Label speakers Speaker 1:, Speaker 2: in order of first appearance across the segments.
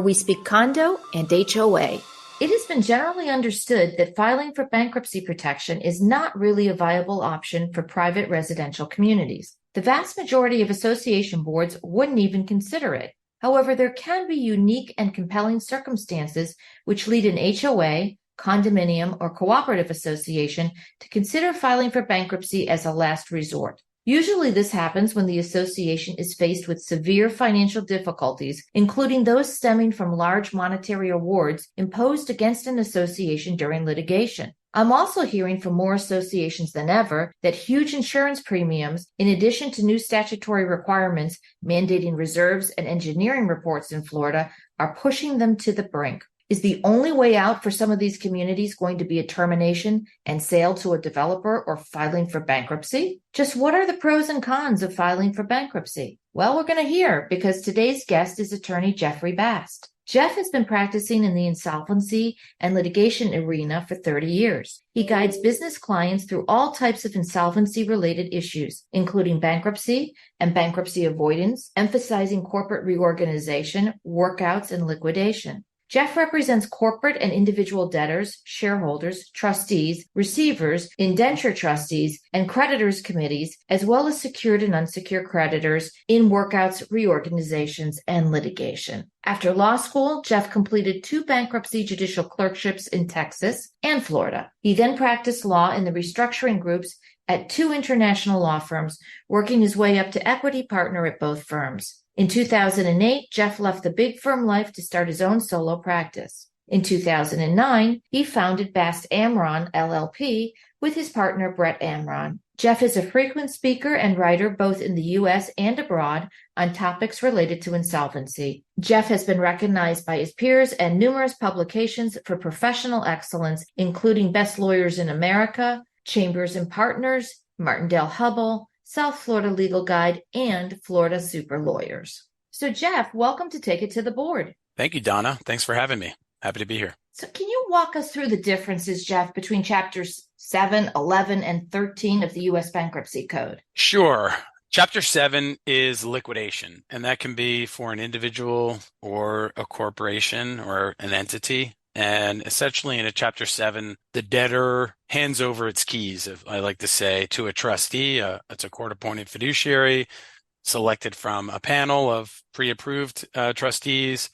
Speaker 1: we speak condo and HOA. It has been generally understood that filing for bankruptcy protection is not really a viable option for private residential communities. The vast majority of association boards wouldn't even consider it. However, there can be unique and compelling circumstances which lead an HOA, condominium, or cooperative association to consider filing for bankruptcy as a last resort. Usually this happens when the association is faced with severe financial difficulties, including those stemming from large monetary awards imposed against an association during litigation. I'm also hearing from more associations than ever that huge insurance premiums, in addition to new statutory requirements mandating reserves and engineering reports in Florida, are pushing them to the brink. Is the only way out for some of these communities going to be a termination and sale to a developer or filing for bankruptcy? Just what are the pros and cons of filing for bankruptcy? Well, we're going to hear because today's guest is attorney Jeffrey Bast. Jeff has been practicing in the insolvency and litigation arena for 30 years. He guides business clients through all types of insolvency-related issues, including bankruptcy and bankruptcy avoidance, emphasizing corporate reorganization, workouts, and liquidation. Jeff represents corporate and individual debtors, shareholders, trustees, receivers, indenture trustees, and creditors committees, as well as secured and unsecured creditors in workouts, reorganizations, and litigation. After law school, Jeff completed 2 bankruptcy judicial clerkships in Texas and Florida. He then practiced law in the restructuring groups at 2 international law firms, working his way up to equity partner at both firms. In 2008, Jeff left the big firm life to start his own solo practice. In 2009, he founded Bast Amron LLP with his partner Brett Amron. Jeff is a frequent speaker and writer both in the U.S. and abroad on topics related to insolvency. Jeff has been recognized by his peers and numerous publications for professional excellence, including Best Lawyers in America, Chambers and Partners, Martindale-Hubbell, South Florida Legal Guide, and Florida Super Lawyers. So Jeff, welcome to Take It to the Board.
Speaker 2: Thank you, Donna. Thanks for having me. Happy to be here.
Speaker 1: So can you walk us through the differences, Jeff, between chapters 7, 11, and 13 of the U.S. Bankruptcy Code?
Speaker 2: Sure. Chapter 7 is liquidation, and that can be for an individual or a corporation or an entity. And essentially in a Chapter 7, the debtor hands over its keys, I like to say, to a trustee. It's a court-appointed fiduciary selected from a panel of pre-approved trustees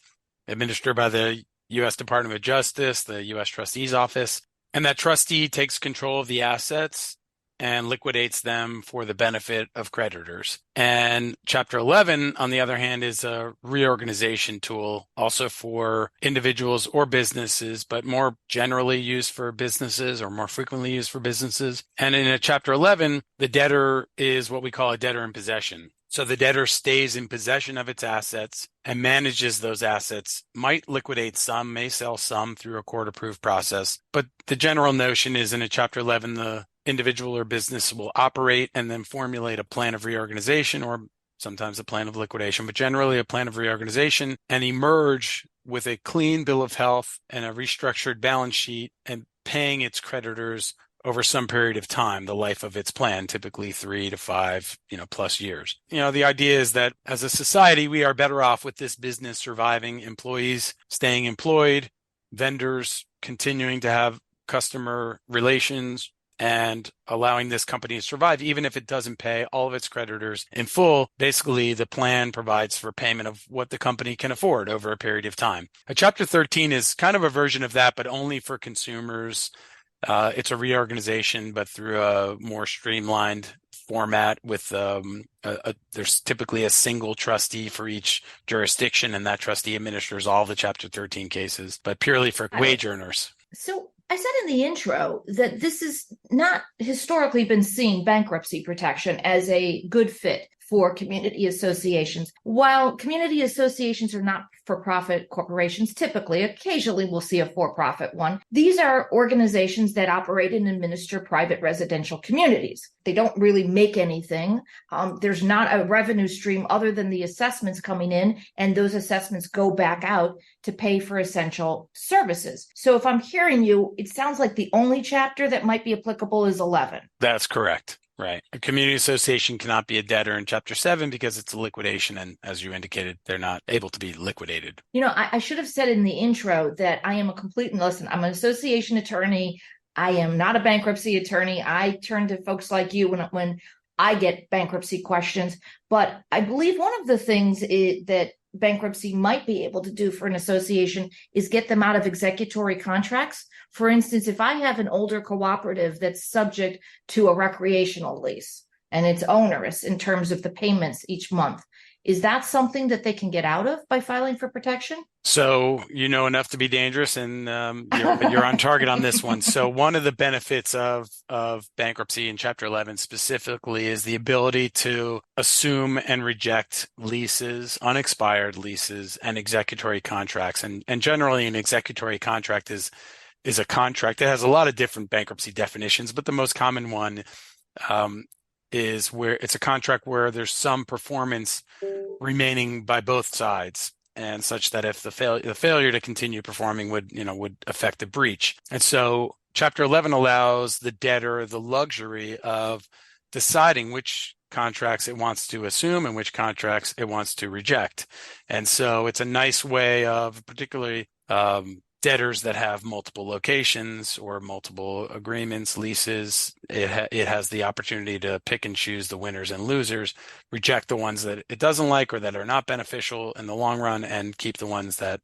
Speaker 2: administered by the U.S. Department of Justice, the U.S. Trustee's Office. And that trustee takes control of the assets and liquidates them for the benefit of creditors. And Chapter 11, on the other hand, is a reorganization tool, also for individuals or businesses, but more generally used for businesses or more frequently used for businesses. And in a Chapter 11, the debtor is what we call a debtor in possession. So the debtor stays in possession of its assets and manages those assets, might liquidate some, may sell some through a court-approved process. But the general notion is in a Chapter 11, the individual or business will operate and then formulate a plan of reorganization or sometimes a plan of liquidation, but generally a plan of reorganization, and emerge with a clean bill of health and a restructured balance sheet and paying its creditors over some period of time, the life of its plan, typically 3 to 5, plus years. The idea is that as a society, we are better off with this business surviving, employees staying employed, vendors continuing to have customer relations, and allowing this company to survive, even if it doesn't pay all of its creditors in full. Basically, the plan provides for payment of what the company can afford over a period of time. Chapter 13 is kind of a version of that, but only for consumers. It's a reorganization, but through a more streamlined format with there's typically a single trustee for each jurisdiction, and that trustee administers all the Chapter 13 cases, but purely for wage earners.
Speaker 1: So I said in the intro that this has not historically been seen, bankruptcy protection, as a good fit for community associations. While community associations are not for-profit corporations, typically, occasionally we'll see a for-profit one. These are organizations that operate and administer private residential communities. They don't really make anything. There's not a revenue stream other than the assessments coming in, and those assessments go back out to pay for essential services. So if I'm hearing you, it sounds like the only chapter that might be applicable is 11.
Speaker 2: That's correct. Right. A community association cannot be a debtor in Chapter 7 because it's a liquidation. And as you indicated, they're not able to be liquidated.
Speaker 1: I should have said in the intro that I am listen, I'm an association attorney. I am not a bankruptcy attorney. I turn to folks like you when I get bankruptcy questions. But I believe one of the things that bankruptcy might be able to do for an association is get them out of executory contracts. For instance, if I have an older cooperative that's subject to a recreational lease and it's onerous in terms of the payments each month, is that something that they can get out of by filing for protection?
Speaker 2: So you know enough to be dangerous, and you're on target on this one. So one of the benefits of bankruptcy in Chapter 11 specifically is the ability to assume and reject leases, unexpired leases, and executory contracts. And generally, an executory contract is a contract that has a lot of different bankruptcy definitions, but the most common one is where it's a contract where there's some performance remaining by both sides, and such that if the failure to continue performing would affect the breach. And so Chapter 11 allows the debtor the luxury of deciding which contracts it wants to assume and which contracts it wants to reject. And so it's a nice way of particularly debtors that have multiple locations or multiple agreements, leases. It has the opportunity to pick and choose the winners and losers, reject the ones that it doesn't like or that are not beneficial in the long run, and keep the ones that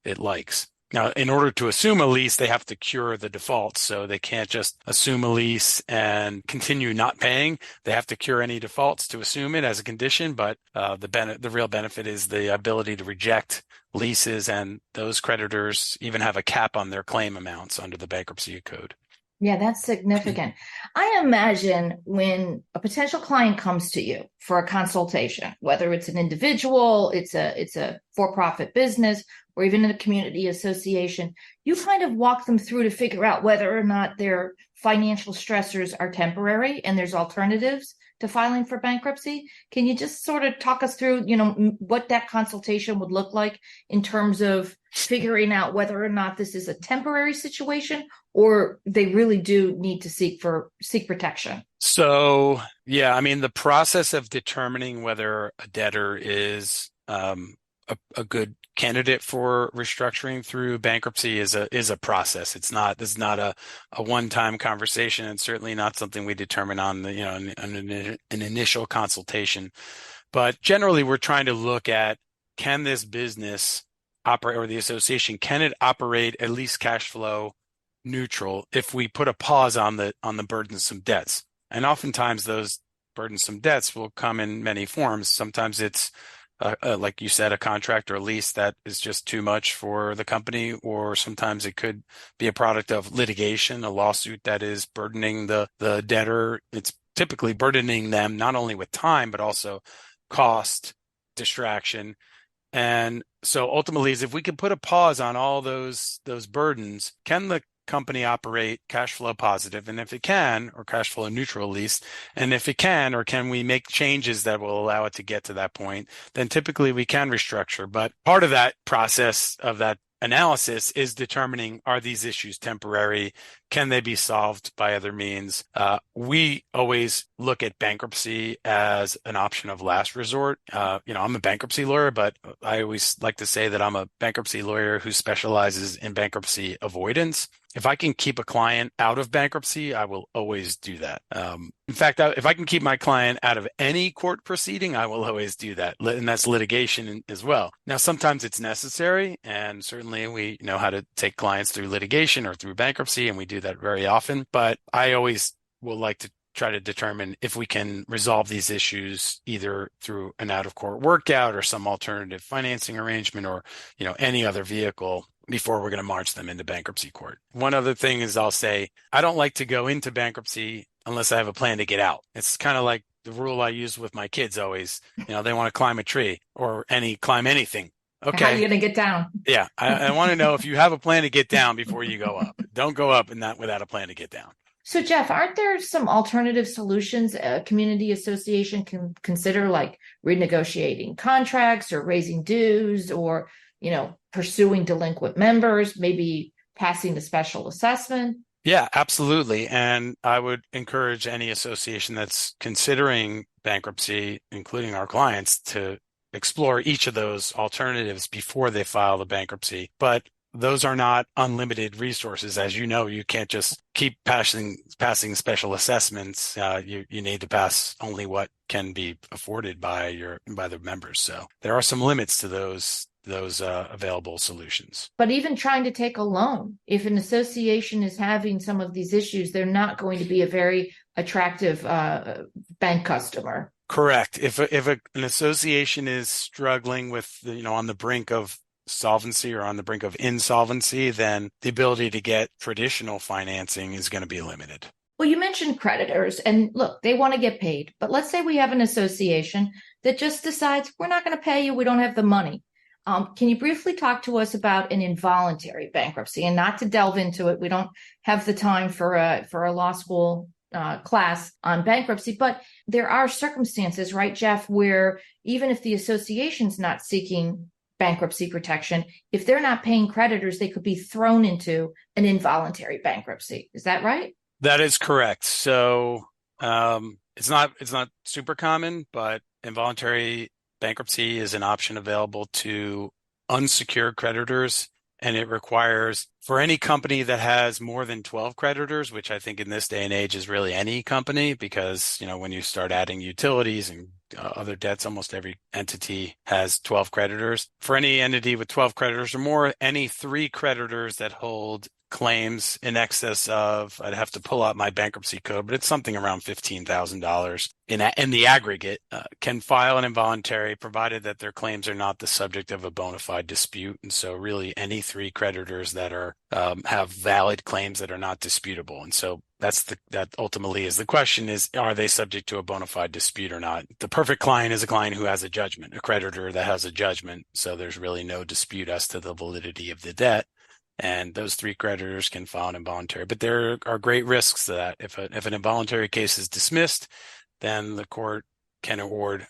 Speaker 2: it likes. Now, in order to assume a lease, they have to cure the defaults. So they can't just assume a lease and continue not paying. They have to cure any defaults to assume it as a condition. But the real benefit is the ability to reject leases, and those creditors even have a cap on their claim amounts under the bankruptcy code.
Speaker 1: Yeah, that's significant. I imagine when a potential client comes to you for a consultation, whether it's an individual, it's a for-profit business, or even in a community association, you kind of walk them through to figure out whether or not their financial stressors are temporary and there's alternatives to filing for bankruptcy. Can you just sort of talk us through, what that consultation would look like in terms of figuring out whether or not this is a temporary situation or they really do need to seek protection?
Speaker 2: So, yeah, I mean, the process of determining whether a debtor is a good candidate for restructuring through bankruptcy is a process. This is not a one-time conversation, and certainly not something we determine on an initial consultation. But generally, we're trying to look at, can this business operate, or the association, can it operate at least cash flow neutral if we put a pause on the burdensome debts? And oftentimes those burdensome debts will come in many forms. Sometimes it's like you said, a contract or a lease that is just too much for the company, or sometimes it could be a product of litigation, a lawsuit that is burdening the debtor. It's typically burdening them not only with time, but also cost, distraction. And so ultimately, is if we could put a pause on all those burdens, can the company operate cash flow positive? And if it can, or cash flow neutral at least, and if it can, or can we make changes that will allow it to get to that point, then typically we can restructure. But part of that process of that analysis is determining, are these issues temporary? Can they be solved by other means? We always look at bankruptcy as an option of last resort. I'm a bankruptcy lawyer, but I always like to say that I'm a bankruptcy lawyer who specializes in bankruptcy avoidance. If I can keep a client out of bankruptcy, I will always do that. In fact, if I can keep my client out of any court proceeding, I will always do that. And that's litigation as well. Now, sometimes it's necessary, and certainly we know how to take clients through litigation or through bankruptcy, and we do that very often. But I always will like to try to determine if we can resolve these issues either through an out-of-court workout or some alternative financing arrangement, or any other vehicle, before we're going to march them into bankruptcy court. One other thing is, I'll say, I don't like to go into bankruptcy unless I have a plan to get out. It's kind of like the rule I use with my kids always. They want to climb a tree or climb anything. Okay.
Speaker 1: How are you going to get down?
Speaker 2: Yeah. I want to know if you have a plan to get down before you go up. Don't go up without a plan to get down.
Speaker 1: So, Jeff, aren't there some alternative solutions a community association can consider, like renegotiating contracts or raising dues, or pursuing delinquent members, maybe passing a special assessment?
Speaker 2: Yeah, absolutely. And I would encourage any association that's considering bankruptcy, including our clients, to explore each of those alternatives before they file the bankruptcy. But those are not unlimited resources. As you know, you can't just keep passing special assessments. You need to pass only what can be afforded by the members. So there are some limits to those available solutions.
Speaker 1: But even trying to take a loan, if an association is having some of these issues, they're not going to be a very attractive bank customer.
Speaker 2: Correct. If an association is struggling with, on the brink of solvency or on the brink of insolvency, then the ability to get traditional financing is going to be limited.
Speaker 1: Well, you mentioned creditors, and look, they want to get paid. But let's say we have an association that just decides we're not going to pay you. We don't have the money. Can you briefly talk to us about an involuntary bankruptcy? And not to delve into it, we don't have the time for a law school class on bankruptcy, but there are circumstances, right, Jeff, where even if the association's not seeking bankruptcy protection, if they're not paying creditors, they could be thrown into an involuntary bankruptcy. Is that right?
Speaker 2: That is correct. So it's not super common, but involuntary bankruptcy is an option available to unsecured creditors, and it requires for any company that has more than 12 creditors, which I think in this day and age is really any company, because when you start adding utilities and other debts, almost every entity has 12 creditors. For any entity with 12 creditors or more, any 3 creditors that hold claims in excess of, I'd have to pull out my bankruptcy code, but it's something around $15,000 in the aggregate, can file an involuntary, provided that their claims are not the subject of a bona fide dispute. And so really any 3 creditors that are have valid claims that are not disputable. And so that ultimately is the question is, are they subject to a bona fide dispute or not? The perfect client is a client who has a judgment, a creditor that has a judgment. So there's really no dispute as to the validity of the debt. And those 3 creditors can file an involuntary. But there are great risks to that. If an involuntary case is dismissed, then the court can award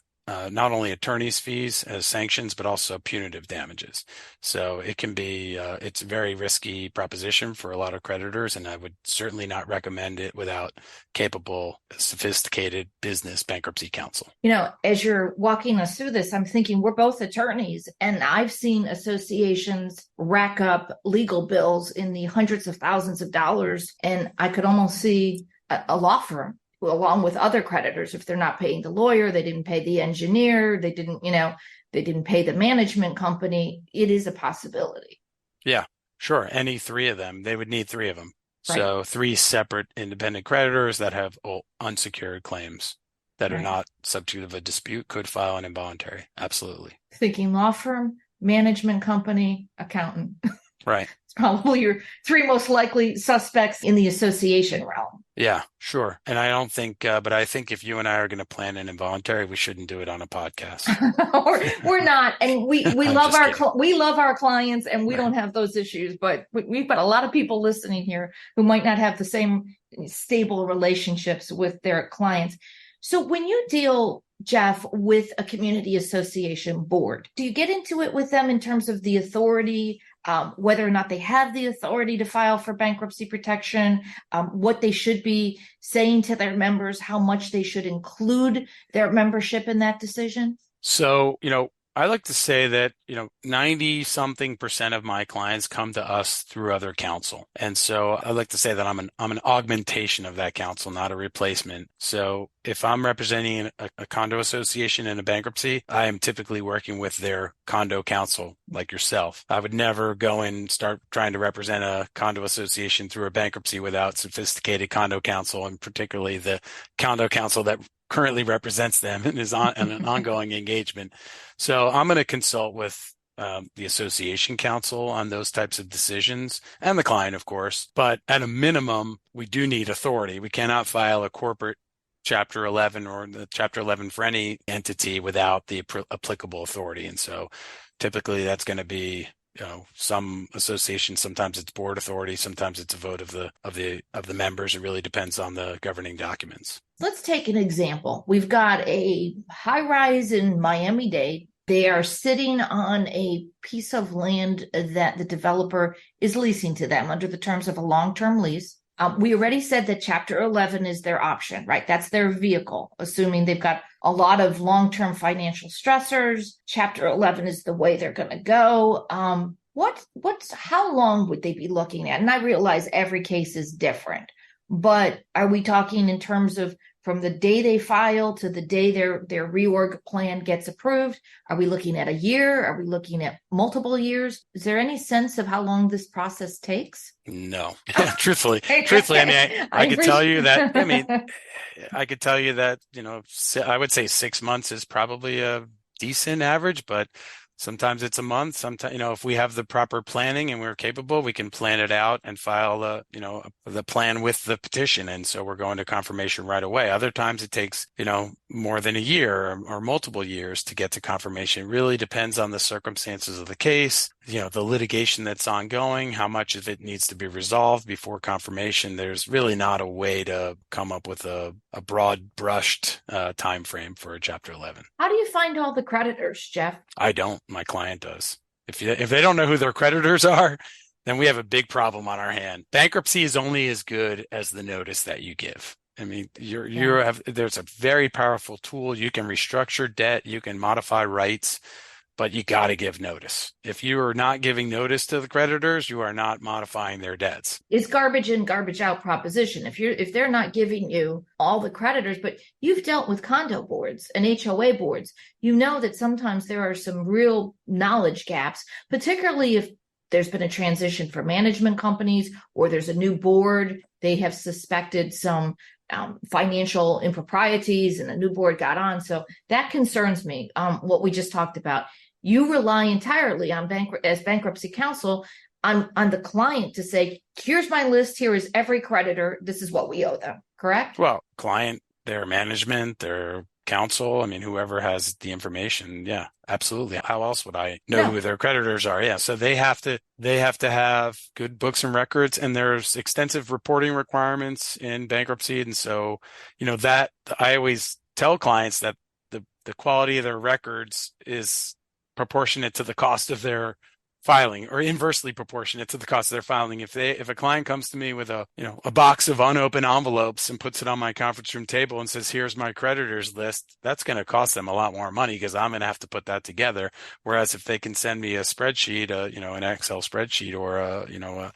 Speaker 2: not only attorney's fees as sanctions, but also punitive damages. So it can be, it's a very risky proposition for a lot of creditors, and I would certainly not recommend it without capable, sophisticated business bankruptcy counsel.
Speaker 1: As you're walking us through this, I'm thinking we're both attorneys, and I've seen associations rack up legal bills in the hundreds of thousands of dollars, and I could almost see a law firm along with other creditors. If they're not paying the lawyer, they didn't pay the engineer, they didn't pay the management company. It is a possibility.
Speaker 2: Yeah, sure. Any 3 of them, they would need 3 of them. Right. So 3 separate independent creditors that have unsecured claims that are not subject of a dispute could file an involuntary. Absolutely.
Speaker 1: Thinking law firm, management company, accountant.
Speaker 2: Right.
Speaker 1: It's probably your 3 most likely suspects in the association realm.
Speaker 2: Yeah, sure. And I don't think, but I think if you and I are going to plan an involuntary, we shouldn't do it on a podcast.
Speaker 1: We're not, and we love our clients, and we don't have those issues. But we've got a lot of people listening here who might not have the same stable relationships with their clients. So when you deal, Jeff, with a community association board, do you get into it with them in terms of the authority? Whether or not they have the authority to file for bankruptcy protection, what they should be saying to their members, how much they should include their membership in that decision? So,
Speaker 2: I like to say that, 90-something% of my clients come to us through other counsel. And so I like to say that I'm an augmentation of that counsel, not a replacement. So if I'm representing a condo association in a bankruptcy, I am typically working with their condo counsel, like yourself. I would never go and start trying to represent a condo association through a bankruptcy without sophisticated condo counsel, and particularly the condo counsel that currently represents them and is on an ongoing engagement. So I'm going to consult with the association counsel on those types of decisions, and the client, of course. But at a minimum, we do need authority. We cannot file a corporate Chapter 11 or the Chapter 11 for any entity without the applicable authority. And so typically that's going to be, some associations, sometimes it's board authority, sometimes it's a vote of the members. It really depends on the governing documents.
Speaker 1: Let's take an example. We've got a high rise in Miami-Dade. They are sitting on a piece of land that the developer is leasing to them under the terms of a long-term lease. We already said that Chapter 11 is their option, right? That's their vehicle, assuming they've got a lot of long-term financial stressors. Chapter 11 is the way they're going to go. How long would they be looking at? And I realize every case is different, but are we talking in terms of from the day they file to the day their reorg plan gets approved? Are we looking at a year? Are we looking at multiple years? Is there any sense of how long this process takes?
Speaker 2: No, truthfully, I mean, I could tell you that, I could tell you that, I would say 6 months is probably a decent average, but sometimes it's a month. Sometimes, if we have the proper planning and we're capable, we can plan it out and file the plan with the petition. And so we're going to confirmation right away. Other times it takes, more than a year or multiple years to get to confirmation. It really depends on the circumstances of the case, the litigation that's ongoing, how much of it needs to be resolved before confirmation. There's really not a way to come up with a broad brushed time frame for a Chapter 11.
Speaker 1: How do you find all the creditors, Jeff?
Speaker 2: I don't. My client does. If they don't know who their creditors are, then we have a big problem on our hand. Bankruptcy is only as good as the notice that you give. I mean, there's a very powerful tool. You can restructure debt, you can modify rights, but you got to give notice. If you are not giving notice to the creditors, you are not modifying their debts.
Speaker 1: It's garbage in, garbage out proposition. If they're not giving you all the creditors, but you've dealt with condo boards and HOA boards, you know that sometimes there are some real knowledge gaps, particularly if there's been a transition for management companies or there's a new board. They have suspected some financial improprieties and the new board got on. So that concerns me. What we just talked about. You rely entirely on as bankruptcy counsel on the client to say, here's my list, here is every creditor, this is what we owe them, correct?
Speaker 2: Well, client, their management, their counsel, whoever has the information. Yeah, absolutely. How else would I know who their creditors are? Yeah. So they have to have good books and records, and there's extensive reporting requirements in bankruptcy. And so, that I always tell clients that the quality of their records is proportionate to the cost of their filing, or inversely proportionate to the cost of their filing. If a client comes to me with a box of unopened envelopes and puts it on my conference room table and says, here's my creditors list, that's going to cost them a lot more money because I'm going to have to put that together. Whereas if they can send me a spreadsheet, an Excel spreadsheet, or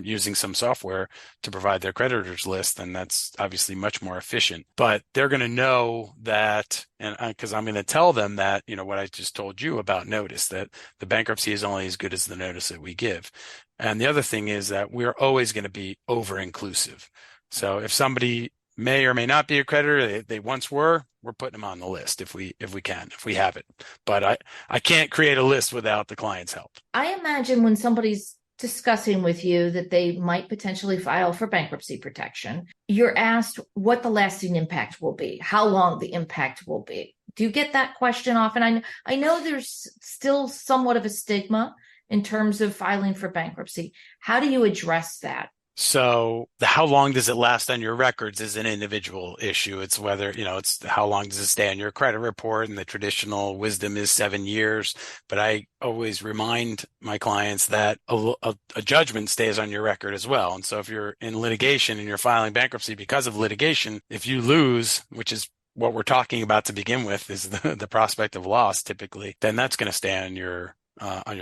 Speaker 2: using some software to provide their creditors list, then that's obviously much more efficient. But they're going to know that, and because I'm going to tell them that, what I just told you about notice, that the bankruptcy is only as good as the notice that we give. And the other thing is that we're always going to be over-inclusive. So if somebody may or may not be a creditor, they once were, we're putting them on the list if we have it. But I can't create a list without the client's help.
Speaker 1: I imagine when somebody's discussing with you that they might potentially file for bankruptcy protection, you're asked what the lasting impact will be, how long the impact will be. Do you get that question often? I know there's still somewhat of a stigma in terms of filing for bankruptcy. How do you address that?
Speaker 2: So how long does it last on your records is an individual issue. It's whether, it's how long does it stay on your credit report, and the traditional wisdom is 7 years. But I always remind my clients that a judgment stays on your record as well. And so if you're in litigation and you're filing bankruptcy because of litigation, if you lose, which is what we're talking about to begin with, is the prospect of loss typically, then that's going to stay on your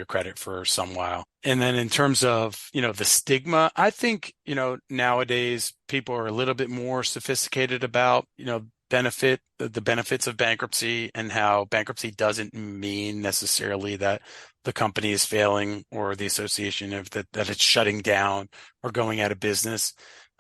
Speaker 2: credit for some while. And then in terms of, the stigma, I think, nowadays people are a little bit more sophisticated about, the benefits of bankruptcy, and how bankruptcy doesn't mean necessarily that the company is failing or the association that it's shutting down or going out of business.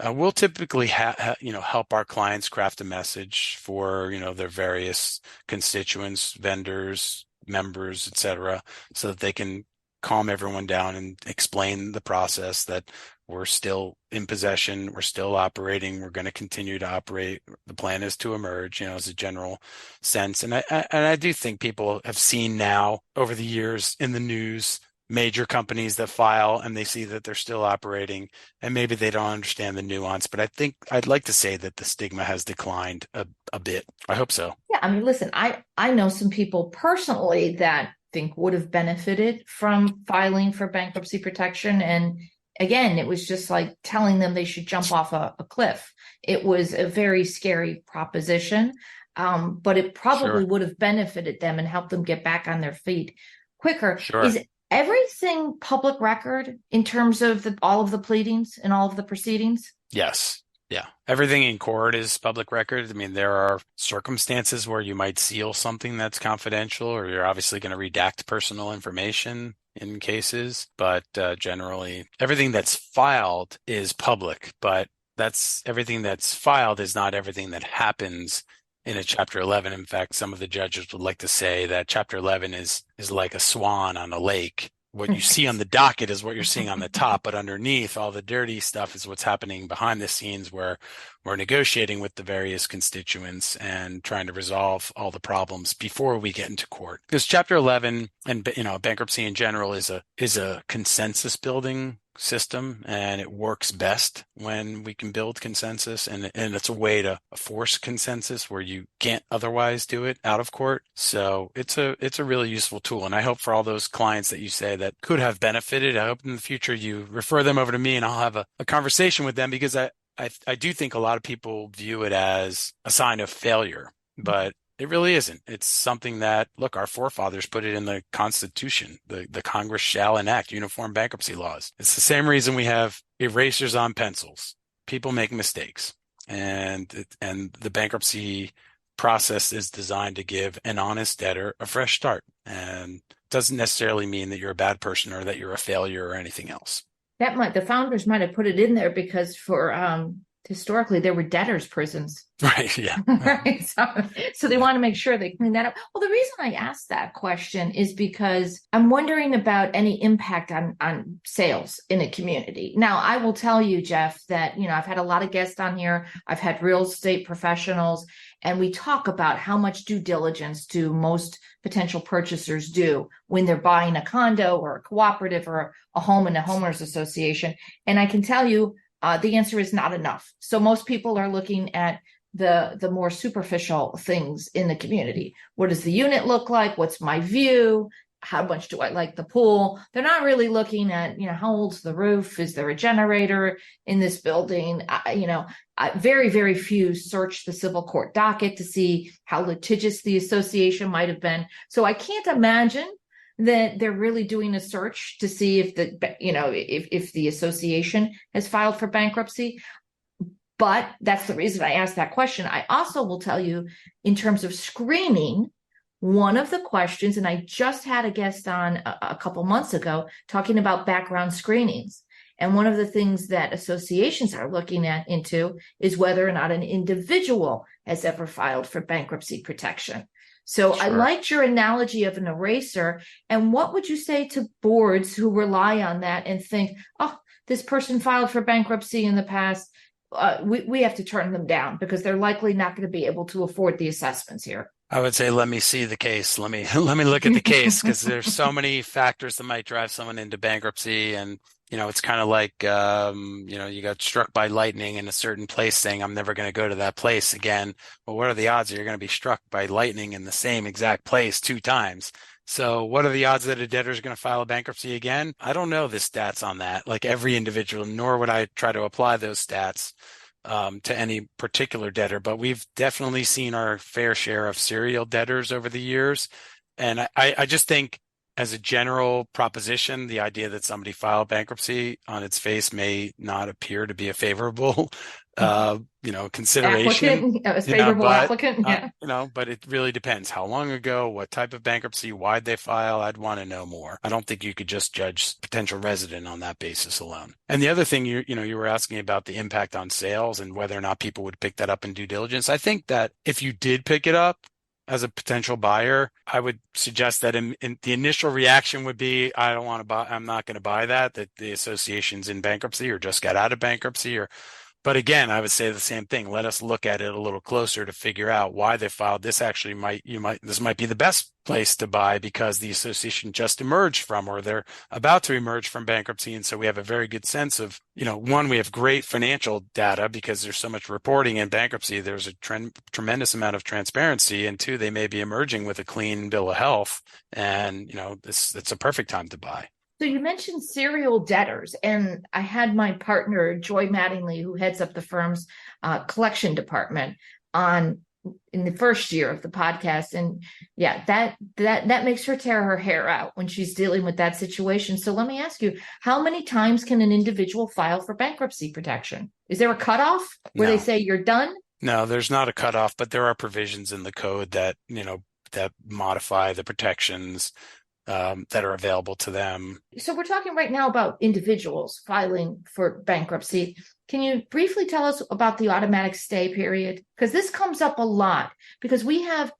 Speaker 2: We'll typically help our clients craft a message for, their various constituents, vendors, members, et cetera, so that they can calm everyone down and explain the process, that we're still in possession, we're still operating, we're going to continue to operate. The plan is to emerge, as a general sense. And I do think people have seen now over the years in the news major companies that file and they see that they're still operating, and maybe they don't understand the nuance. But I think I'd like to say that the stigma has declined a bit. I hope so.
Speaker 1: Yeah, listen, I know some people personally that think would have benefited from filing for bankruptcy protection, and again, it was just like telling them they should jump off a cliff. It was a very scary proposition, but it probably
Speaker 2: Sure.
Speaker 1: would have benefited them and helped them get back on their feet quicker.
Speaker 2: Sure.
Speaker 1: Is everything public record in terms of all of the pleadings and all of the proceedings?
Speaker 2: Yes. Yeah. Everything in court is public record. I mean, there are circumstances where you might seal something that's confidential, or you're obviously going to redact personal information in cases, but generally everything that's filed is public, but that's everything that's filed is not everything that happens in a Chapter 11. In fact, some of the judges would like to say that Chapter 11 is like a swan on a lake. What you see on the docket is what you're seeing on the top, but underneath all the dirty stuff is what's happening behind the scenes, where we're negotiating with the various constituents and trying to resolve all the problems before we get into court. Because Chapter 11 and bankruptcy in general is a consensus building system, and it works best when we can build consensus, and it's a way to force consensus where you can't otherwise do it out of court. So it's a really useful tool, and I hope for all those clients that you say that could have benefited, I hope in the future you refer them over to me and I'll have a conversation with them, because I do think a lot of people view it as a sign of failure, but it really isn't. It's something that, look, our forefathers put it in the Constitution. The Congress shall enact uniform bankruptcy laws. It's the same reason we have erasers on pencils. People make mistakes, and the bankruptcy process is designed to give an honest debtor a fresh start, and doesn't necessarily mean that you're a bad person or that you're a failure or anything else.
Speaker 1: The founders might have put it in there because historically there were debtors' prisons.
Speaker 2: Right. Yeah.
Speaker 1: Right. So they want to make sure they clean that up. Well, the reason I asked that question is because I'm wondering about any impact on sales in a community. Now, I will tell you, Jeff, that, I've had a lot of guests on here. I've had real estate professionals, and we talk about how much due diligence do most potential purchasers do when they're buying a condo or a cooperative or a home in a homeowners association. And I can tell you, the answer is not enough. So most people are looking at the more superficial things in the community. What does the unit look like? What's my view? How much do I like the pool? They're not really looking at, how old's the roof? Is there a generator in this building? Very, very few search the civil court docket to see how litigious the association might have been. So I can't imagine that they're really doing a search to see if the association has filed for bankruptcy. But that's the reason I asked that question. I also will tell you, in terms of screening, one of the questions, and I just had a guest on a couple months ago talking about background screenings. And one of the things that associations are looking into is whether or not an individual has ever filed for bankruptcy protection. So
Speaker 2: Sure.
Speaker 1: I liked your analogy of an eraser. And what would you say to boards who rely on that and think, oh, this person filed for bankruptcy in the past? We have to turn them down because they're likely not going to be able to afford the assessments here.
Speaker 2: I would say, let me see the case. Let me look at the case, because there's so many factors that might drive someone into bankruptcy. And, it's kind of like, you got struck by lightning in a certain place saying, I'm never going to go to that place again. Well, what are the odds that you're going to be struck by lightning in the same exact place 2 times? So what are the odds that a debtor is going to file a bankruptcy again? I don't know the stats on that, like every individual, nor would I try to apply those stats to any particular debtor, but we've definitely seen our fair share of serial debtors over the years. And I just think, as a general proposition, the idea that somebody filed bankruptcy on its face may not appear to be a favorable consideration.
Speaker 1: Applicant. Yeah.
Speaker 2: But it really depends how long ago, what type of bankruptcy, why'd they file. I'd want to know more. I don't think you could just judge potential resident on that basis alone. And the other thing, you were asking about the impact on sales and whether or not people would pick that up in due diligence. I think that if you did pick it up as a potential buyer, I would suggest that in the initial reaction would be, I'm not going to buy that the association's in bankruptcy or just got out of bankruptcy. But again, I would say the same thing. Let us look at it a little closer to figure out why they filed. This actually this might be the best place to buy because the association just emerged from, or they're about to emerge from bankruptcy. And so we have a very good sense of, one, we have great financial data because there's so much reporting in bankruptcy. There's a tremendous amount of transparency. And 2, they may be emerging with a clean bill of health. And, it's a perfect time to buy.
Speaker 1: So you mentioned serial debtors, and I had my partner, Joy Mattingly, who heads up the firm's collection department, on in the first year of the podcast. And yeah, that makes her tear her hair out when she's dealing with that situation. So let me ask you, how many times can an individual file for bankruptcy protection? Is there a cutoff where they say you're done?
Speaker 2: No, there's not a cutoff, but there are provisions in the code that, that modify the protections that are available to them.
Speaker 1: So we're talking right now about individuals filing for bankruptcy. Can you briefly tell us about the automatic stay period? Because this comes up a lot, because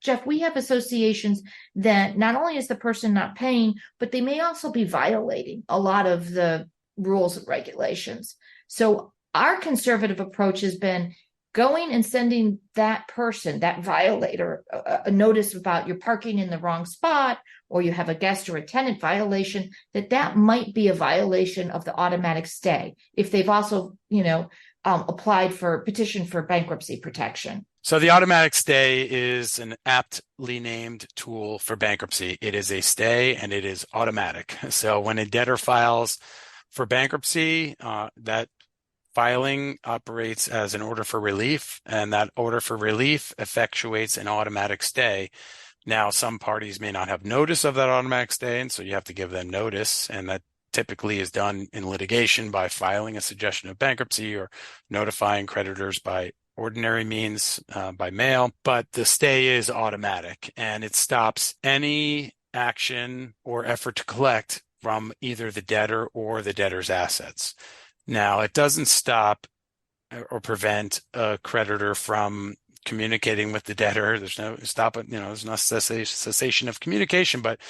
Speaker 1: Jeff, we have associations that not only is the person not paying, but they may also be violating a lot of the rules and regulations. So our conservative approach has been going and sending that person, that violator, a notice about you're parking in the wrong spot, or you have a guest or a tenant violation, that might be a violation of the automatic stay if they've also, applied for petition for bankruptcy protection.
Speaker 2: So the automatic stay is an aptly named tool for bankruptcy. It is a stay and it is automatic. So when a debtor files for bankruptcy, that filing operates as an order for relief, and that order for relief effectuates an automatic stay. Now, some parties may not have notice of that automatic stay, and so you have to give them notice, and that typically is done in litigation by filing a suggestion of bankruptcy or notifying creditors by ordinary means, by mail. But the stay is automatic, and it stops any action or effort to collect from either the debtor or the debtor's assets. Now, it doesn't stop or prevent a creditor from communicating with the debtor. There's no there's no cessation of communication, but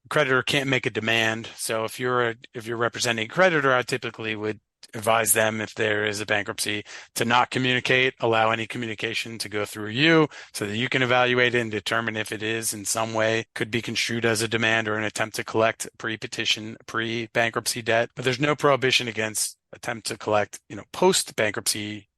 Speaker 2: the creditor can't make a demand. So if you're representing a creditor, I typically would advise them, if there is a bankruptcy, to not communicate, allow any communication to go through you so that you can evaluate it and determine if it is in some way could be construed as a demand or an attempt to collect pre-bankruptcy debt. But there's no prohibition against attempt to collect, post-bankruptcy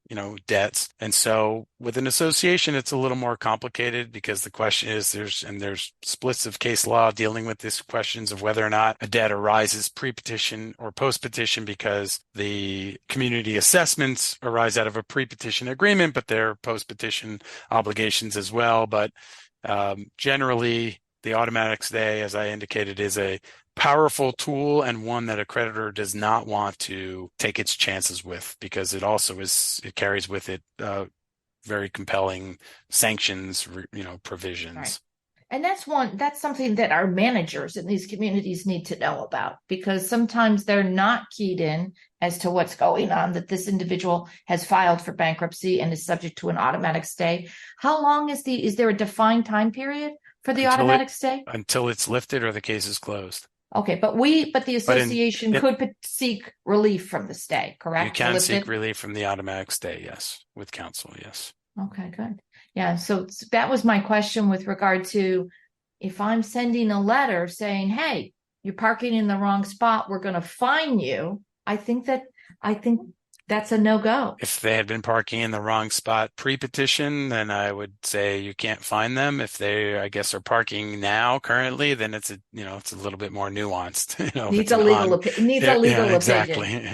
Speaker 2: debts. And so with an association, it's a little more complicated, because the question is there's splits of case law dealing with these questions of whether or not a debt arises pre-petition or post-petition, because the community assessments arise out of a pre-petition agreement, but they're post-petition obligations as well. But generally, the automatic stay, as I indicated, is a powerful tool, and one that a creditor does not want to take its chances with, because it carries with it very compelling sanctions, provisions.
Speaker 1: Right. And that's something that our managers in these communities need to know about, because sometimes they're not keyed in as to what's going on, that this individual has filed for bankruptcy and is subject to an automatic stay. How long is there a defined time period for the automatic stay?
Speaker 2: Until it's lifted or the case is closed.
Speaker 1: Okay, but the association could seek relief from the stay, correct?
Speaker 2: You can seek relief from the automatic stay, yes, with counsel, yes.
Speaker 1: Okay, good. Yeah, so that was my question with regard to, if I'm sending a letter saying, hey, you're parking in the wrong spot, we're going to fine you. I think that's a no-go.
Speaker 2: If they had been parking in the wrong spot pre-petition, then I would say you can't fine them. If they, I guess, are parking now currently, then it's a little bit more nuanced.
Speaker 1: Needs a legal opinion.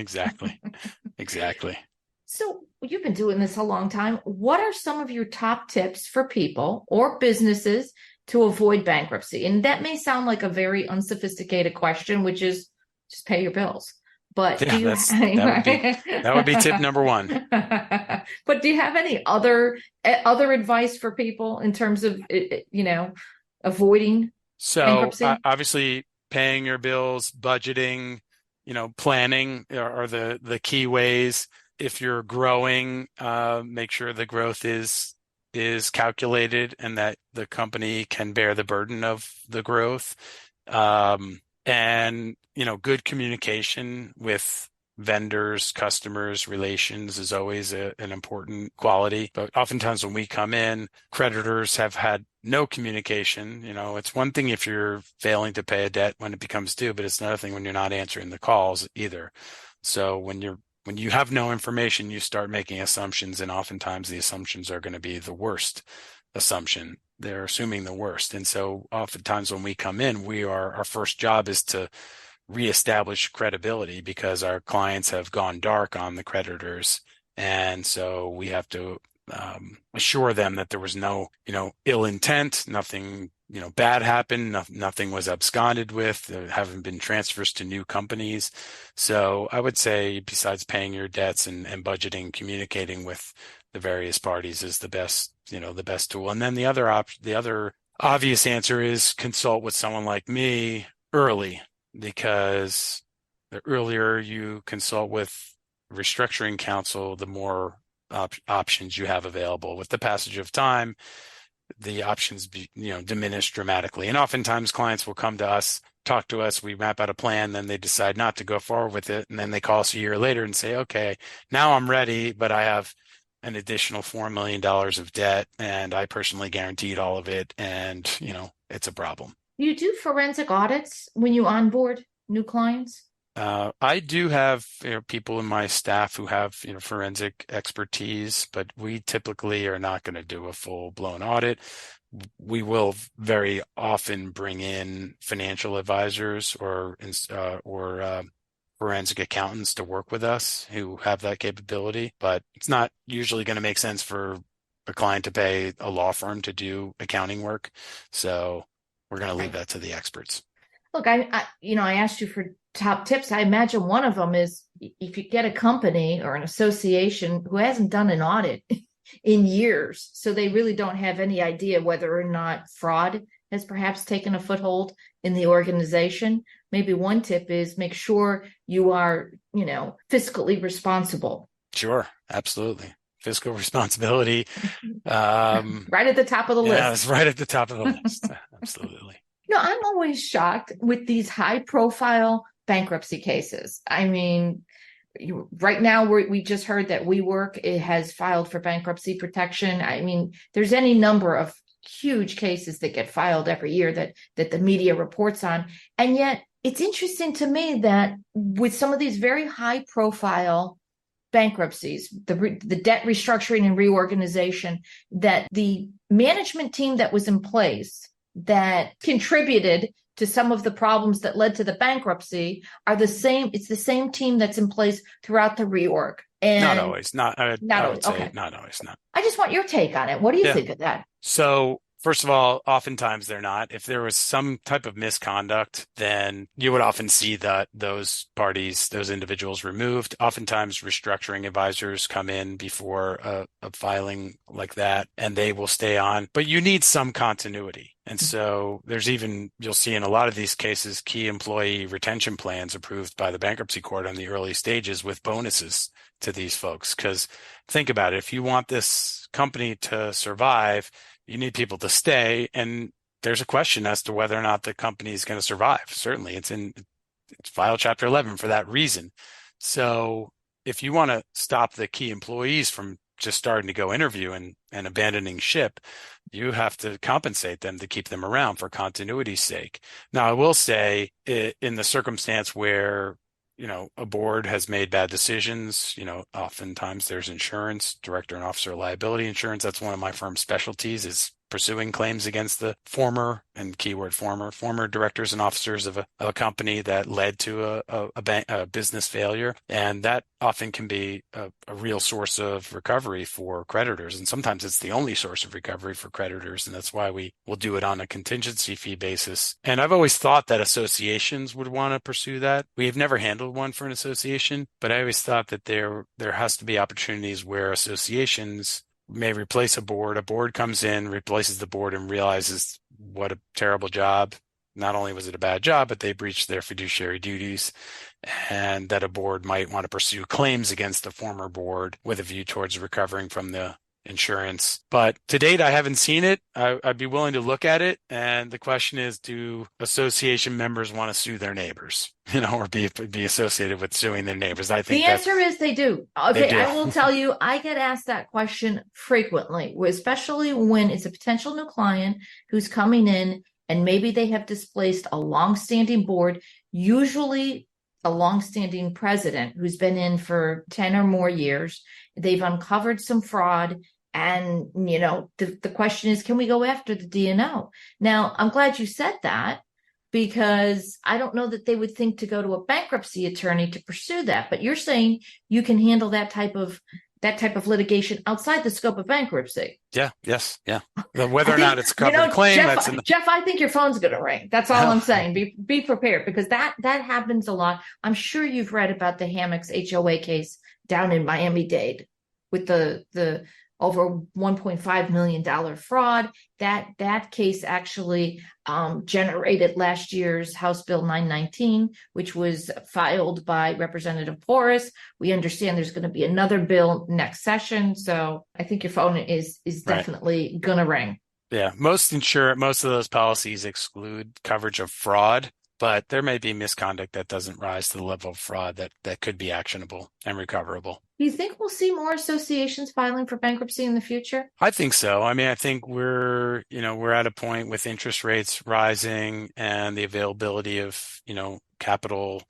Speaker 2: Exactly.
Speaker 1: So you've been doing this a long time. What are some of your top tips for people or businesses to avoid bankruptcy? And that may sound like a very unsophisticated question, which is just pay your bills. But
Speaker 2: that would be tip number one.
Speaker 1: But do you have any other advice for people in terms of avoiding bankruptcy?
Speaker 2: Obviously, paying your bills, budgeting, planning are the key ways. If you're growing, make sure the growth is calculated and that the company can bear the burden of the growth. And good communication with vendors, customers, relations is always an important quality. But oftentimes when we come in, creditors have had no communication. It's one thing if you're failing to pay a debt when it becomes due, but it's another thing when you're not answering the calls either. So when you have no information, you start making assumptions, and oftentimes the assumptions are going to be the worst assumption. They're assuming the worst. And so oftentimes when we come in, our first job is to reestablish credibility because our clients have gone dark on the creditors. And so we have to assure them that there was no, ill intent, nothing, bad happened, nothing was absconded with, there haven't been transfers to new companies. So I would say, besides paying your debts and budgeting, communicating with the various parties is the best, the best tool. And then the other obvious answer is consult with someone like me early, because the earlier you consult with restructuring counsel, the more options you have available. With the passage of time, the options diminish dramatically. And oftentimes clients will come to us, talk to us, we map out a plan, then they decide not to go forward with it. And then they call us a year later and say, okay, now I'm ready, but I have an additional $4 million of debt and I personally guaranteed all of it. And, it's a problem.
Speaker 1: You do forensic audits when you onboard new clients?
Speaker 2: I do have people in my staff who have forensic expertise, but we typically are not going to do a full-blown audit. We will very often bring in financial advisors or forensic accountants to work with us who have that capability, but it's not usually going to make sense for a client to pay a law firm to do accounting work. So we're going to leave that to the experts.
Speaker 1: Look, I asked you for top tips. I imagine one of them is if you get a company or an association who hasn't done an audit in years, so they really don't have any idea whether or not fraud has perhaps taken a foothold in the organization. Maybe one tip is make sure you are, fiscally responsible.
Speaker 2: Sure, absolutely. Fiscal responsibility.
Speaker 1: Right at the top of the list.
Speaker 2: Yeah, it's right at the top of the list. Absolutely.
Speaker 1: I'm always shocked with these high profile bankruptcy cases. I mean, right now we just heard that WeWork has filed for bankruptcy protection. I mean, there's any number of huge cases that get filed every year that the media reports on. And yet it's interesting to me that with some of these very high profile bankruptcies, the debt restructuring and reorganization, that the management team that was in place that contributed to some of the problems that led to the bankruptcy are the same. It's the same team that's in place throughout the reorg. And
Speaker 2: not always. I would say
Speaker 1: okay.
Speaker 2: Not always. Not.
Speaker 1: I just want your take on it. What do you think of that?
Speaker 2: So first of all, oftentimes they're not. If there was some type of misconduct, then you would often see that those parties, those individuals removed. Oftentimes restructuring advisors come in before a filing like that, and they will stay on. But you need some continuity. And so you'll see in a lot of these cases, key employee retention plans approved by the bankruptcy court on the early stages with bonuses to these folks. Because think about it, if you want this company to survive, you need people to stay. And there's a question as to whether or not the company is going to survive. Certainly, it's file Chapter 11 for that reason. So if you want to stop the key employees from just starting to go interview and abandoning ship, you have to compensate them to keep them around for continuity's sake. Now, I will say in the circumstance where, a board has made bad decisions, oftentimes there's insurance, director and officer liability insurance. That's one of my firm's specialties, is pursuing claims against the former, and keyword former directors and officers of a company that led to a business failure. And that often can be a real source of recovery for creditors. And sometimes it's the only source of recovery for creditors. And that's why we will do it on a contingency fee basis. And I've always thought that associations would want to pursue that. We have never handled one for an association, but I always thought that there has to be opportunities where associations may replace a board. A board comes in, replaces the board, and realizes what a terrible job. Not only was it a bad job, but they breached their fiduciary duties, and that a board might want to pursue claims against the former board with a view towards recovering from the insurance. But to date, I haven't seen it. I'd be willing to look at it. And the question is, do association members want to sue their neighbors, or be associated with suing their neighbors? I think
Speaker 1: the answer is they do. Okay,
Speaker 2: they do.
Speaker 1: I will tell you, I get asked that question frequently, especially when it's a potential new client who's coming in and maybe they have displaced a longstanding board, usually a longstanding president who's been in for 10 or more years. They've uncovered some fraud. And, the question is, can we go after the D&O? Now, I'm glad you said that. because I don't know that they would think to go to a bankruptcy attorney to pursue that. But you're saying you can handle that type of litigation outside the scope of bankruptcy.
Speaker 2: Yeah. Yes. Yeah. Whether
Speaker 1: I
Speaker 2: or not
Speaker 1: think,
Speaker 2: it's a covered claim, that's in
Speaker 1: Jeff, I think your phone's going to ring. That's all I'm saying. Be prepared, because that happens a lot. I'm sure you've read about the Hammocks HOA case down in Miami-Dade with the over $1.5 million fraud. That case actually generated last year's House Bill 919, which was filed by Representative Porras. We understand there's going to be another bill next session. So I think your phone is definitely going to ring.
Speaker 2: Yeah. Most of those policies exclude coverage of fraud, but there may be misconduct that doesn't rise to the level of fraud that could be actionable and recoverable.
Speaker 1: Do you think we'll see more associations filing for bankruptcy in the future?
Speaker 2: I think so. I mean, I think we're at a point with interest rates rising and the availability of, capital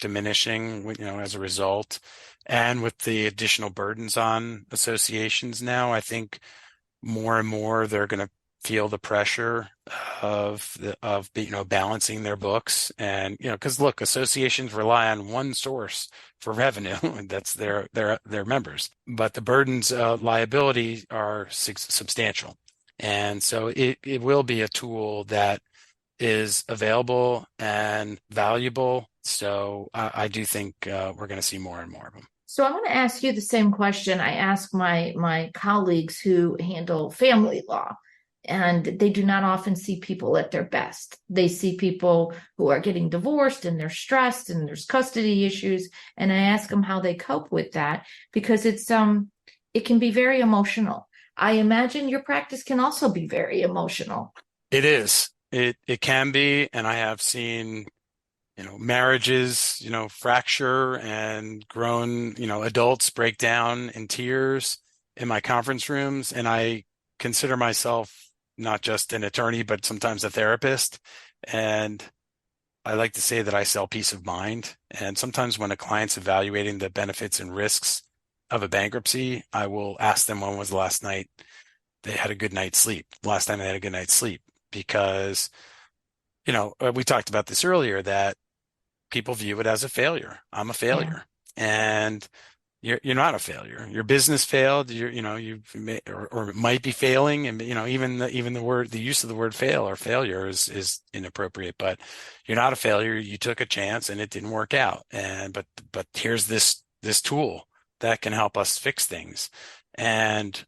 Speaker 2: diminishing, as a result. And with the additional burdens on associations now, I think more and more they're going to feel the pressure of balancing their books. And because look, associations rely on one source for revenue, and that's their members, but the burdens of liability are substantial, and so it will be a tool that is available and valuable. So I do think we're going to see more and more of them.
Speaker 1: So I'm going to ask you the same question I ask my colleagues who handle family law. And they do not often see people at their best. They see people who are getting divorced and they're stressed and there's custody issues. And I ask them how they cope with that, because it can be very emotional. I imagine your practice can also be very emotional.
Speaker 2: It is. It can be. And I have seen, marriages, fracture, and grown, adults break down in tears in my conference rooms. And I consider myself not just an attorney, but sometimes a therapist. And I like to say that I sell peace of mind. And sometimes when a client's evaluating the benefits and risks of a bankruptcy, I will ask them when was the last night they had a good night's sleep, last time they had a good night's sleep. Because, we talked about this earlier, that people view it as a failure. I'm a failure. Yeah. And you're not a failure. Your business failed. You may, or might be failing, and even the use of the word fail or failure is inappropriate. But you're not a failure. You took a chance and it didn't work out. And but here's this tool that can help us fix things. And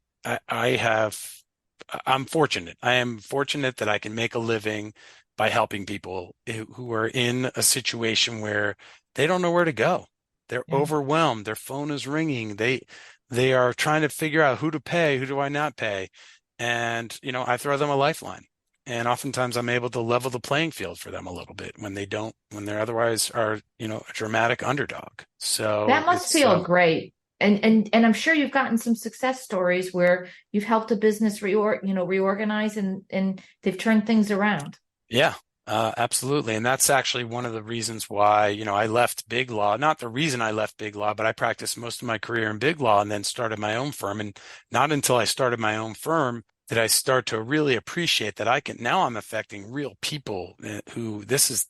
Speaker 2: I'm fortunate. I am fortunate that I can make a living by helping people who are in a situation where they don't know where to go. They're overwhelmed. Their phone is ringing. They are trying to figure out who to pay, who do I not pay. And, I throw them a lifeline. And oftentimes I'm able to level the playing field for them a little bit when they're otherwise are, a dramatic underdog. So
Speaker 1: that must feel great. And I'm sure you've gotten some success stories where you've helped a business reorganize and they've turned things around.
Speaker 2: Yeah. Absolutely. And that's actually one of the reasons why, I left big law. Not the reason I left big law, but I practiced most of my career in big law and then started my own firm. And not until I started my own firm did I start to really appreciate that I'm affecting real people who this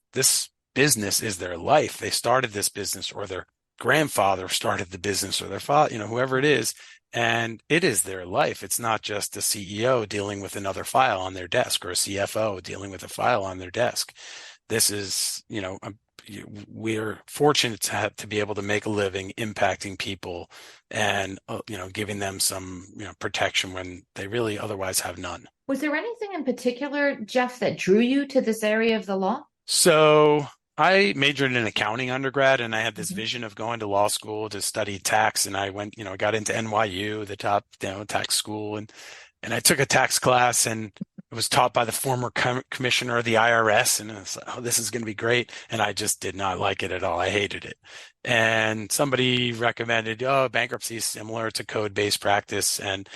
Speaker 2: business is their life. They started this business, or their grandfather started the business, or their father, whoever it is. And it is their life. It's not just a CEO dealing with another file on their desk, or a CFO dealing with a file on their desk. This is, we're fortunate to be able to make a living impacting people and, giving them some, protection when they really otherwise have none.
Speaker 1: Was there anything in particular, Jeff, that drew you to this area of the law?
Speaker 2: So I majored in accounting undergrad, and I had this vision of going to law school to study tax. And I went, got into NYU, the top, tax school. And I took a tax class, and it was taught by the former commissioner of the IRS. And I was like, oh, this is going to be great. And I just did not like it at all. I hated it. And somebody recommended, bankruptcy is similar to code-based practice. And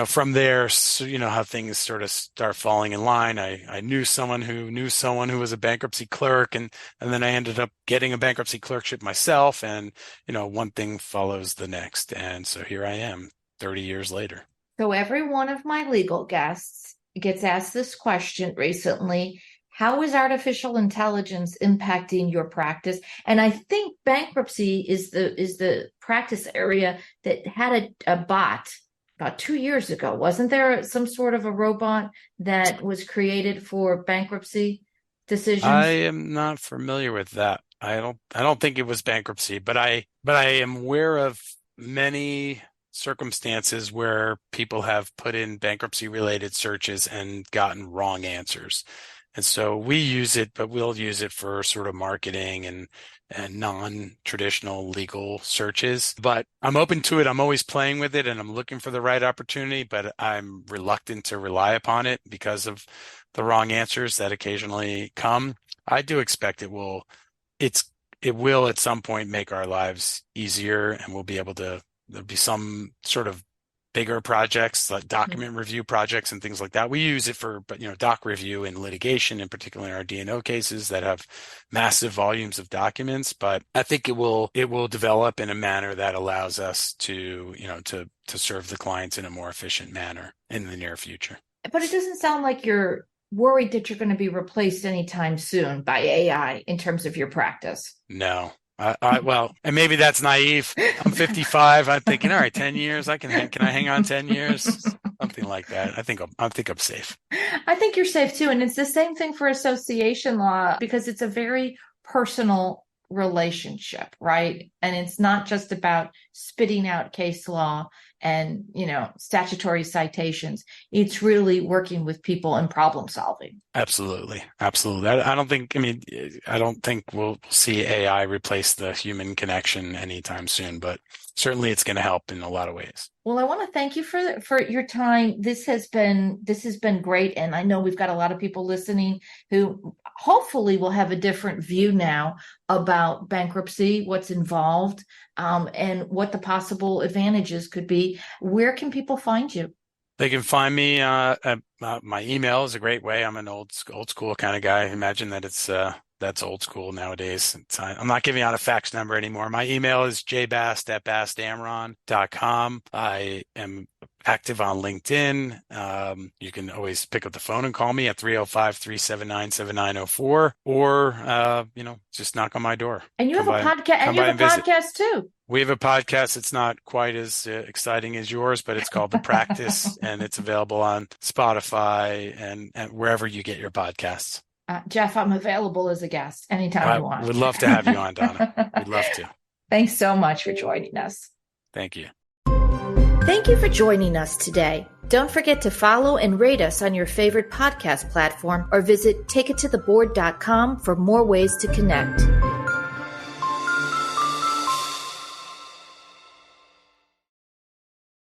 Speaker 2: from there, so how things sort of start falling in line. I knew someone who was a bankruptcy clerk, and then I ended up getting a bankruptcy clerkship myself, and one thing follows the next, and so here I am 30 years later.
Speaker 1: So every one of my legal guests gets asked this question recently: How is artificial intelligence impacting your practice? And I think bankruptcy is the practice area that had a bot about 2 years ago. Wasn't there some sort of a robot that was created for bankruptcy decisions?
Speaker 2: I am not familiar with that. I don't think it was bankruptcy, but I am aware of many circumstances where people have put in bankruptcy related searches and gotten wrong answers. And so we use it, but we'll use it for sort of marketing and non-traditional legal searches. But I'm open to it. I'm always playing with it and I'm looking for the right opportunity, but I'm reluctant to rely upon it because of the wrong answers that occasionally come. I do expect it will at some point make our lives easier, and we'll be able to, there'll be some sort of bigger projects like document review projects and things like that. We use it for, doc review and litigation, in particular in our D&O cases that have massive volumes of documents. But I think it will develop in a manner that allows us to serve the clients in a more efficient manner in the near future.
Speaker 1: But it doesn't sound like you're worried that you're going to be replaced anytime soon by AI in terms of your practice.
Speaker 2: No. Well, and maybe that's naive. I'm 55. I'm thinking, all right, 10 years. Can I hang on 10 years? Something like that. I think I'm safe.
Speaker 1: I think you're safe too. And it's the same thing for association law because it's a very personal relationship, right? And it's not just about spitting out case law and, statutory citations. It's really working with people and problem solving.
Speaker 2: Absolutely. Absolutely. I don't think we'll see AI replace the human connection anytime soon, but certainly it's going to help in a lot of ways.
Speaker 1: Well, I want to thank you for your time. This has been great. And I know we've got a lot of people listening who hopefully will have a different view now about bankruptcy, what's involved, and what the possible advantages could be. Where can people find you?
Speaker 2: They can find me my email is a great way. I'm an old school kind of guy. Imagine that that's old school nowadays. I'm not giving out a fax number anymore. My email is jbast@bastamron.com. I am active on LinkedIn. You can always pick up the phone and call me at 305-379-7904 or, just knock on my door.
Speaker 1: And you have a podcast, and you have a podcast too.
Speaker 2: We have a podcast. It's not quite as exciting as yours, but it's called The Practice and it's available on Spotify and wherever you get your podcasts.
Speaker 1: Jeff, I'm available as a guest anytime you want.
Speaker 2: We'd love to have you on, Donna. We'd love to.
Speaker 1: Thanks so much for joining us.
Speaker 2: Thank you.
Speaker 1: Thank you for joining us today. Don't forget to follow and rate us on your favorite podcast platform or visit takeittotheboard.com for more ways to connect.